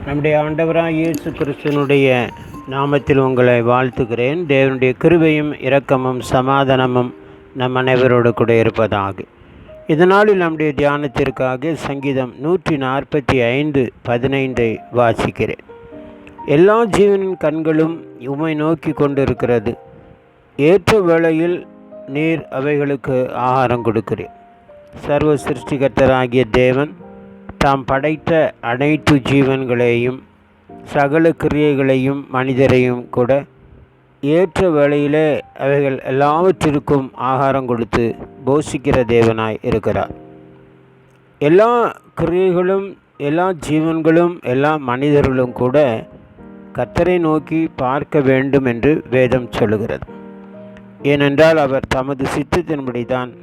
நம்முடைய ஆண்டவராகிய இயேசு கிறிஸ்துவினுடைய நாமத்தில் உங்களை வாழ்த்துகிறேன். தேவனுடைய கிருபையும் இரக்கமும் சமாதானமும் நம் அனைவரோடு கூட இருப்பதாக. இதனாலும் நம்முடைய தியானத்திற்காக சங்கீதம் 145:15 வாசிக்கிறேன். எல்லா ஜீவனின் கண்களும் உம்மை நோக்கி கொண்டிருக்கிறது. ஏற்ற வேளையில் நீர் அவைகளுக்கு ஆகாரம் கொடுக்கிறேன். சர்வ சிருஷ்டிகர்த்தராகிய தேவன் தாம் படைத்த அனைத்து ஜீவன்களையும் சகல கிரியைகளையும் மனிதரையும் கூட ஏற்ற வேளையிலே அவைகள் எல்லாவற்றிற்கும் ஆகாரம் கொடுத்து போஷிக்கிற தேவனாய் இருக்கிறார். எல்லா கிரியைகளும் எல்லா ஜீவன்களும் எல்லா மனிதர்களும் கூட கர்த்தரை நோக்கி பார்க்க வேண்டும் என்று வேதம் சொல்லுகிறது. ஏனென்றால் அவர் தமது சித்தத்தின்படி தான்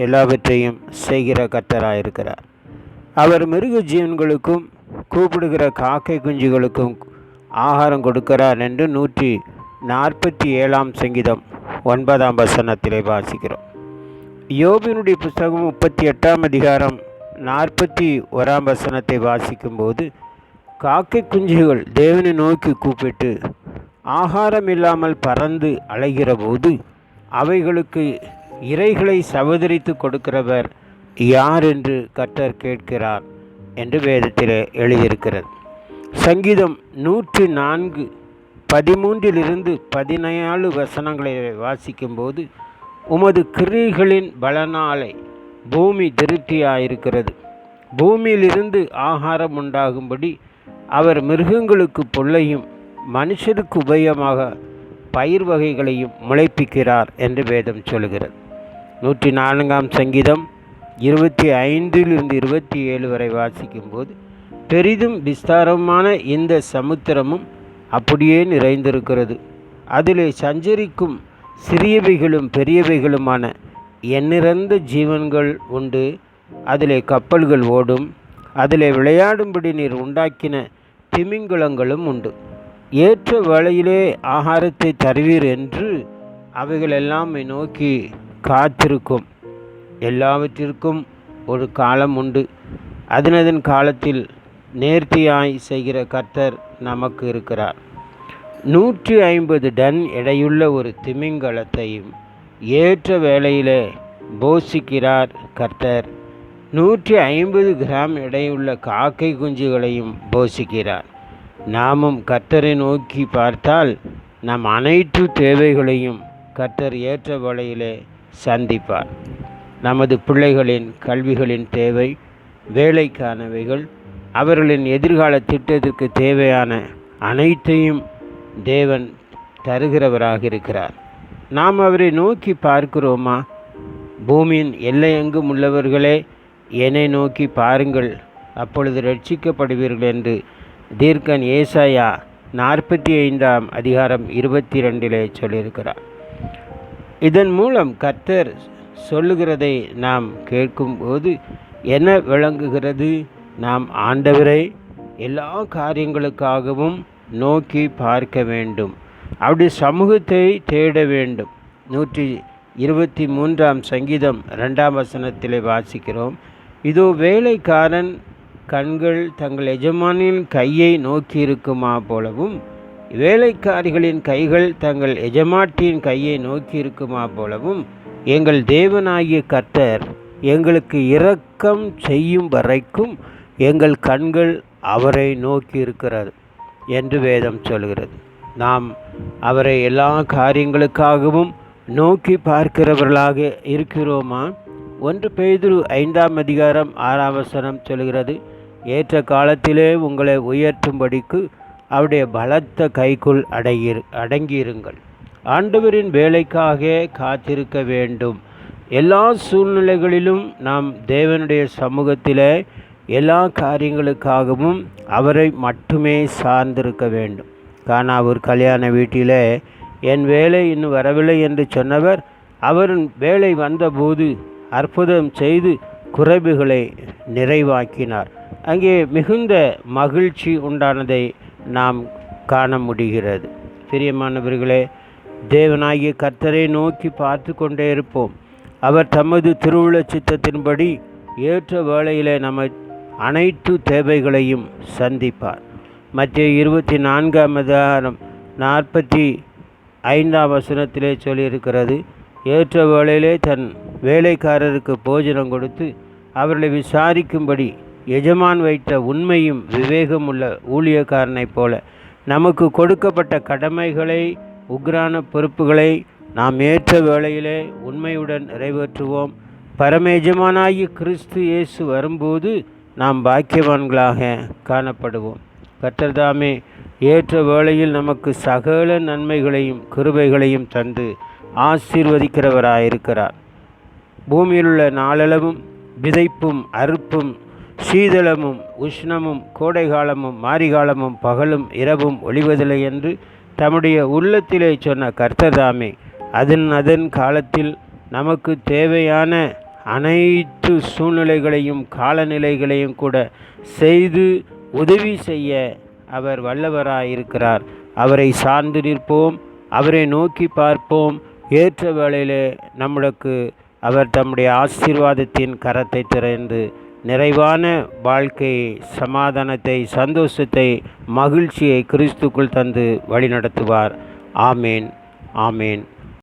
எல்லாவற்றையும் செய்கிற கர்த்தராயிருக்கிறார். அவர் மிருக ஜீவன்களுக்கும் கூப்பிடுகிற காக்கை குஞ்சுகளுக்கும் ஆகாரம் கொடுக்கிறார் என்று 147 சங்கீதம் 9 வாசிக்கிறோம். யோபினுடைய புஸ்தகம் 38 41 வாசிக்கும்போது காக்கை குஞ்சுகள் தேவனை நோக்கி கூப்பிட்டு ஆகாரம் இல்லாமல் பறந்து அலைகிற போது அவைகளுக்கு இரைகளை சவதரித்து கொடுக்கிறவர் யார் என்று கர்த்தர் கேட்கிறார் என்று வேதத்தில் எழுதியிருக்கிறது. சங்கீதம் 104:13-17 வாசிக்கும்போது உமது கிரியைகளின் பலனாலே பூமி திருப்தியாயிருக்கிறது. பூமியிலிருந்து ஆகாரம் உண்டாகும்படி அவர் மிருகங்களுக்கு புல்லையும் மனுஷருக்கு உபயமாக பயிர் வகைகளையும் முளைப்பிக்கிறார் என்று வேதம் சொல்கிறது. 104 சங்கீதம் 25-27 வாசிக்கும்போது பெரிதும் விஸ்தாரமான இந்த சமுத்திரமும் அப்படியே நிறைந்திருக்கிறது. அதிலே சஞ்சரிக்கும் சிறியவைகளும் பெரியவைகளுமான எண்ணிறந்த ஜீவன்கள் உண்டு. அதிலே கப்பல்கள் ஓடும். அதிலே விளையாடும்படி நீர் உண்டாக்கின திமிங்கலங்களும் உண்டு. ஏற்ற வேளையிலே ஆகாரத்தை தருவீர் என்று அவைகள் எல்லாம் நோக்கி காத்திருக்கும். எல்லாவற்றிற்கும் ஒரு காலம் உண்டு. அதனதன் காலத்தில் நேர்த்தியாய் செய்கிற கர்த்தர் நமக்கு இருக்கிறார். 150 டன் எடையுள்ள ஒரு திமிங்கலத்தையும் ஏற்ற வேளையிலே போஷிக்கிறார் கர்த்தர். 150 கிராம் எடையுள்ள காக்கை குஞ்சுகளையும் போஷிக்கிறார். நாமும் கர்த்தரை நோக்கி பார்த்தால் நம் அனைத்து தேவைகளையும் கர்த்தர் ஏற்ற வேளையிலே சந்திப்பார். நமது பிள்ளைகளின் கல்விகளின் தேவை, வேலைக்கானவைகள், அவர்களின் எதிர்கால திட்டத்திற்கு தேவையான அனைத்தையும் தேவன் தருகிறவராக இருக்கிறார். நாம் அவரை நோக்கி பார்க்கிறோமா? பூமியின் எல்லையெங்கும் உள்ளவர்களே என்னை நோக்கி பாருங்கள், அப்பொழுது ரட்சிக்கப்படுவீர்கள் என்று தீர்க்கன் ஏசாயா 45:22 சொல்லியிருக்கிறார். இதன் மூலம் கர்த்தர் சொல்லுகிறதை நாம் கேட்கும்போது என்ன விளங்குகிறது? நாம் ஆண்டவரை எல்லா காரியங்களுக்காகவும் நோக்கி பார்க்க வேண்டும். அவருடைய சமூகத்தை தேட வேண்டும். 123 சங்கீதம் 2 வாசிக்கிறோம். இதோ வேலைக்காரன் கண்கள் தங்கள் எஜமானின் கையை நோக்கி இருக்குமா போலவும் வேலைக்காரிகளின் கைகள் தங்கள் எஜமாட்டியின் கையை நோக்கி இருக்குமா போலவும் எங்கள் தேவனாகிய கர்த்தர் எங்களுக்கு இரக்கம் செய்யும் வரைக்கும் எங்கள் கண்கள் அவரை நோக்கி இருக்கிறது என்று வேதம் சொல்கிறது. நாம் அவரை எல்லா காரியங்களுக்காகவும் நோக்கி பார்க்கிறவர்களாக இருக்கிறோமா? 1 பேதுரு 5:6 சொல்கிறது, ஏற்ற காலத்திலே உங்களை உயர்த்தும்படிக்கு அவருடைய பலத்த கைக்குள் அடங்கியிருங்கள். ஆண்டவரின் வேலைக்காக காத்திருக்க வேண்டும். எல்லா சூழ்நிலைகளிலும் நாம் தேவனுடைய சமூகத்தில் எல்லா காரியங்களுக்காகவும் அவரை மட்டுமே சார்ந்திருக்க வேண்டும். கானா ஒரு கல்யாண வீட்டில் என் வேலை இன்னும் வரவில்லை என்று சொன்னவர் அவரின் வேலை வந்தபோது அற்புதம் செய்து குறைவுகளை நிறைவாக்கினார். அங்கே மிகுந்த மகிழ்ச்சி உண்டானதை நாம் காண முடிகிறது. பிரியமானவர்களே, தேவனாகிய கர்த்தரை நோக்கி பார்த்து கொண்டே இருப்போம். அவர் தமது திருவுள சித்தத்தின்படி ஏற்ற வேளையிலே நம்மை அனைத்து தேவைகளையும் சந்திப்பார். மத்திய 24ஆம் அதிகாரம் 45ஆம் வசனத்திலே சொல்லியிருக்கிறது. ஏற்ற வேளையிலே தன் வேலைக்காரருக்கு போஜனம் கொடுத்து அவர்களை விசாரிக்கும்படி எஜமான் வைத்த உண்மையும் விவேகமுள்ள ஊழியக்காரனைப் போல நமக்கு கொடுக்கப்பட்ட கடமைகளை, உக்ரான பொறுப்புகளை நாம் ஏற்ற வேளையிலே உண்மையுடன் நிறைவேற்றுவோம். பரமேஜமானாகிய கிறிஸ்து இயேசு வரும்போது நாம் பாக்கியவான்களாக காணப்படுவோம். கர்த்தர்தாமே ஏற்ற வேளையில் நமக்கு சகல நன்மைகளையும் கிருபைகளையும் தந்து ஆசீர்வதிக்கிறவராயிருக்கிறார். பூமியிலுள்ள நாளளவும் விதைப்பும் அறுப்பும், சீதளமும் உஷ்ணமும், கோடைகாலமும் மாரிகாலமும், பகலும் இரவும் ஒளிவதில்லை என்று தம்முடைய உள்ளத்திலே சொன்ன கர்த்தர்தாமே அதன் காலத்தில் நமக்கு தேவையான அனைத்து சூழ்நிலைகளையும் காலநிலைகளையும் கூட செய்து உதவி செய்ய அவர் வல்லவராயிருக்கிறார். அவரை சார்ந்து நிற்போம், அவரை நோக்கி பார்ப்போம். ஏற்ற வேளையிலே நம்மளுக்கு அவர் தம்முடைய ஆசீர்வாதத்தின் கரத்தை திறந்து நிறைவான வாழ்க்கையை, சமாதானத்தை, சந்தோஷத்தை, மகிழ்ச்சியை கிறிஸ்துக்குள் தந்து வழிநடத்துவார். ஆமேன், ஆமேன்.